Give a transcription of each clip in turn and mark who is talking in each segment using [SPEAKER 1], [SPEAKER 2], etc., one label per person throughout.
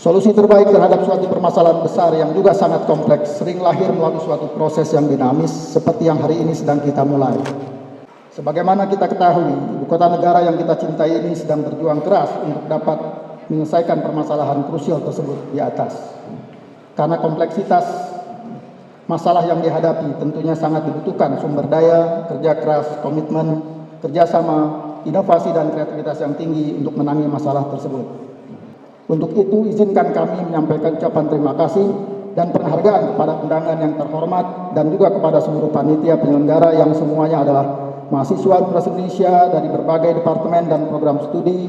[SPEAKER 1] Solusi terbaik terhadap suatu permasalahan besar yang juga sangat kompleks sering lahir melalui suatu proses yang dinamis seperti yang hari ini sedang kita mulai. Sebagaimana kita ketahui, ibu kota negara yang kita cintai ini sedang berjuang keras untuk dapat menyelesaikan permasalahan krusial tersebut di atas. Karena kompleksitas masalah yang dihadapi tentunya sangat dibutuhkan sumber daya, kerja keras, komitmen, kerjasama, inovasi dan kreativitas yang tinggi untuk menangani masalah tersebut. Untuk itu, izinkan kami menyampaikan ucapan terima kasih dan penghargaan kepada undangan yang terhormat dan juga kepada seluruh panitia penyelenggara yang semuanya adalah mahasiswa Universitas Indonesia dari berbagai departemen dan program studi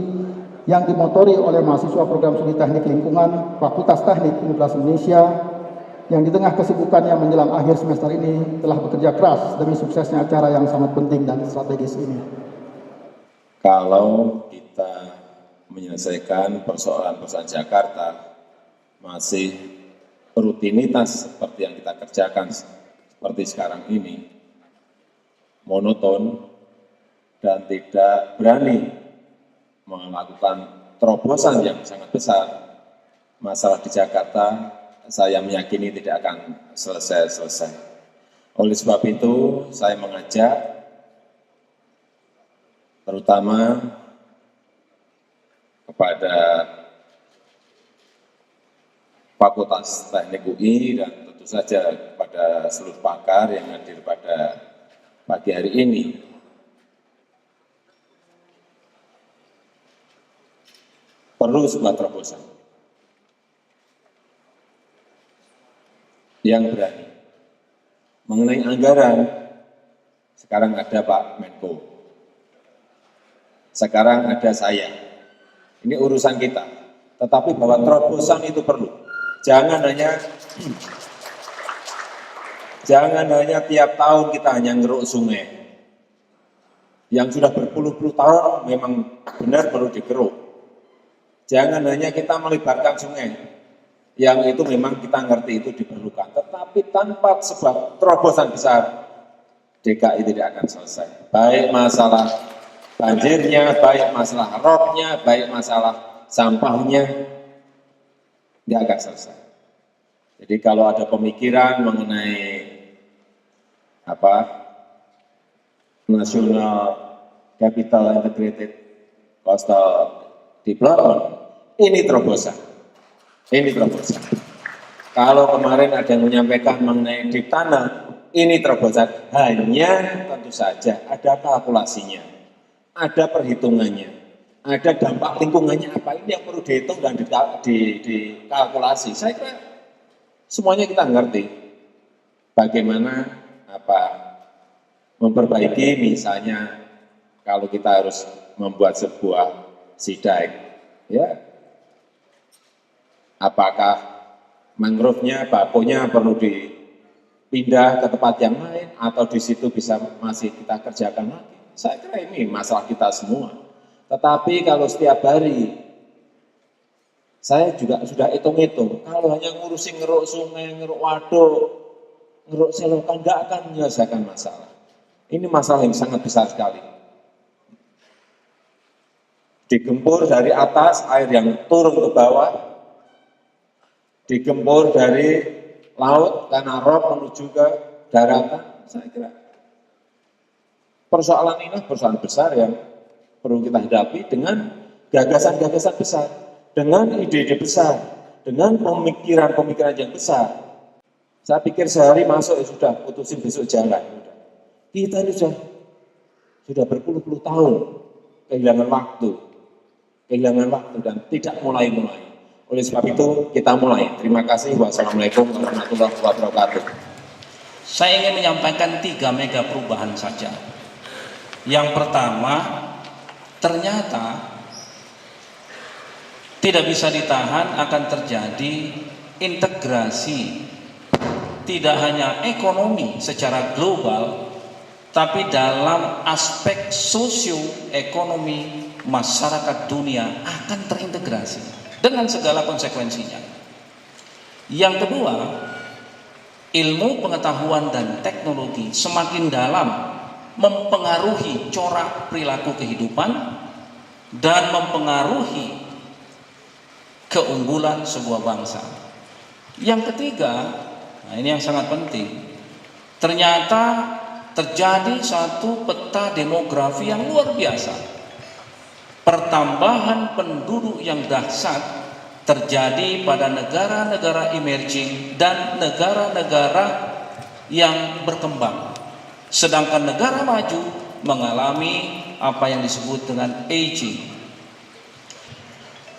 [SPEAKER 1] yang dimotori oleh mahasiswa program studi teknik lingkungan Fakultas Teknik Universitas Indonesia yang di tengah kesibukannya menjelang akhir semester ini telah bekerja keras demi suksesnya acara yang sangat penting dan strategis ini.
[SPEAKER 2] Kalau kita menyelesaikan persoalan-persoalan Jakarta masih rutinitas seperti yang kita kerjakan seperti sekarang ini, monoton dan tidak berani melakukan terobosan yang sangat besar, masalah di Jakarta saya meyakini tidak akan selesai-selesai. Oleh sebab itu saya mengajak terutama kepada Fakultas Teknik UI dan tentu saja kepada seluruh pakar yang hadir pada pagi hari ini. Perlu sebuah terobosan yang berani. Mengenai anggaran, sekarang ada Pak Menko, sekarang ada saya. Ini urusan kita, tetapi bahwa terobosan itu perlu. Jangan hanya tiap tahun kita hanya ngeruk sungai. Yang sudah berpuluh-puluh tahun memang benar perlu digeruk. Jangan hanya kita melibatkan sungai, yang itu memang kita ngerti itu diperlukan. Tetapi tanpa sebuah terobosan besar, DKI tidak akan selesai. Baik masalah banjirnya, baik masalah roknya, baik masalah sampahnya, tidak akan selesai. Jadi kalau ada pemikiran mengenai National Capital Integrated Coastal Development, ini terobosan. Ini terobosan. Kalau kemarin ada yang menyampaikan mengenai deep tanah, ini terobosan. Hanya tentu saja ada kalkulasinya. Ada perhitungannya, ada dampak lingkungannya apa, ini yang perlu dihitung dan dikalkulasi. Saya kira semuanya kita ngerti bagaimana memperbaiki, misalnya kalau kita harus membuat sebuah sidai, ya, apakah mangrove-nya, bakonya perlu dipindah ke tempat yang lain atau di situ bisa masih kita kerjakan lagi. Saya kira ini masalah kita semua. Tetapi kalau setiap hari, saya juga sudah hitung-hitung, kalau hanya ngurusin ngeruk sungai, ngeruk waduk, ngeruk selokan, nggak akan menyelesaikan masalah. Ini masalah yang sangat besar sekali. Digempur dari atas, air yang turun ke bawah, digempur dari laut, karena rop menuju ke daratan, saya kira persoalan ini persoalan besar yang perlu kita hadapi dengan gagasan-gagasan besar, dengan ide-ide besar, dengan pemikiran-pemikiran yang besar. Saya pikir sehari masuk ya sudah, putusin besok jalan. Kita ini sudah berpuluh-puluh tahun kehilangan waktu dan tidak mulai-mulai. Oleh sebab itu kita mulai. Terima kasih. Wassalamualaikum warahmatullahi wabarakatuh.
[SPEAKER 3] Saya ingin menyampaikan 3 mega perubahan saja. Yang pertama, ternyata tidak bisa ditahan akan terjadi integrasi tidak hanya ekonomi secara global, tapi dalam aspek sosioekonomi masyarakat dunia akan terintegrasi dengan segala konsekuensinya. Yang kedua, ilmu pengetahuan dan teknologi semakin dalam mempengaruhi corak perilaku kehidupan dan mempengaruhi keunggulan sebuah bangsa. Yang ketiga, nah ini yang sangat penting, ternyata terjadi satu peta demografi yang luar biasa. Pertambahan penduduk yang dahsyat terjadi pada negara-negara emerging dan negara-negara yang berkembang. Sedangkan negara maju mengalami apa yang disebut dengan aging.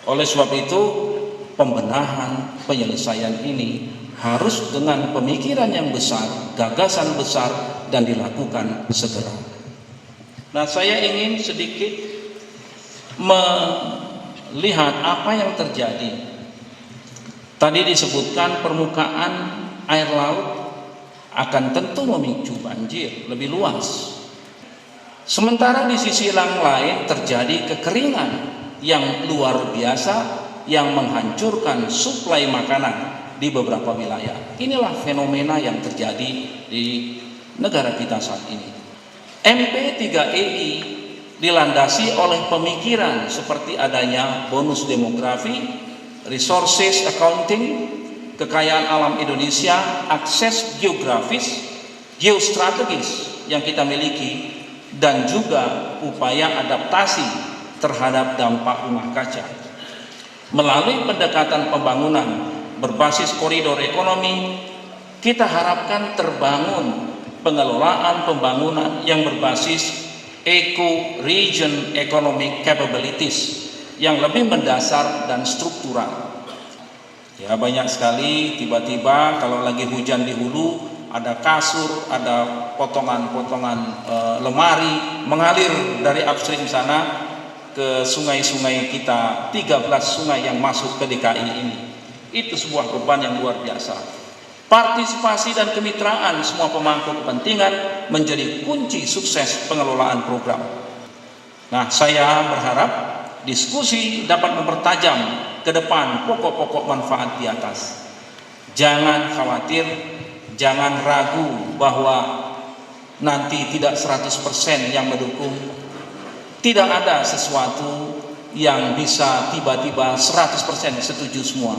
[SPEAKER 3] Oleh sebab itu, pembenahan penyelesaian ini harus dengan pemikiran yang besar, gagasan besar, dan dilakukan segera. Nah, saya ingin sedikit melihat apa yang terjadi. Tadi disebutkan permukaan air laut akan tentu memicu banjir lebih luas. Sementara di sisi yang lain terjadi kekeringan yang luar biasa yang menghancurkan suplai makanan di beberapa wilayah. Inilah fenomena yang terjadi di negara kita saat ini. MP3EI dilandasi oleh pemikiran seperti adanya bonus demografi, resources accounting, kekayaan alam Indonesia, akses geografis, geostrategis yang kita miliki, dan juga upaya adaptasi terhadap dampak rumah kaca. Melalui pendekatan pembangunan berbasis koridor ekonomi, kita harapkan terbangun pengelolaan pembangunan yang berbasis eco-region economic capabilities yang lebih mendasar dan struktural. Ya, banyak sekali tiba-tiba kalau lagi hujan di hulu, ada kasur, ada potongan-potongan lemari mengalir dari upstream sana ke sungai-sungai kita, 13 sungai yang masuk ke DKI ini. Itu sebuah beban yang luar biasa. Partisipasi dan kemitraan semua pemangku kepentingan menjadi kunci sukses pengelolaan program. Nah, saya berharap diskusi dapat mempertajam ke depan pokok-pokok manfaat di atas. Jangan khawatir, jangan ragu bahwa nanti tidak 100% yang mendukung. Tidak ada sesuatu yang bisa tiba-tiba 100% setuju semua.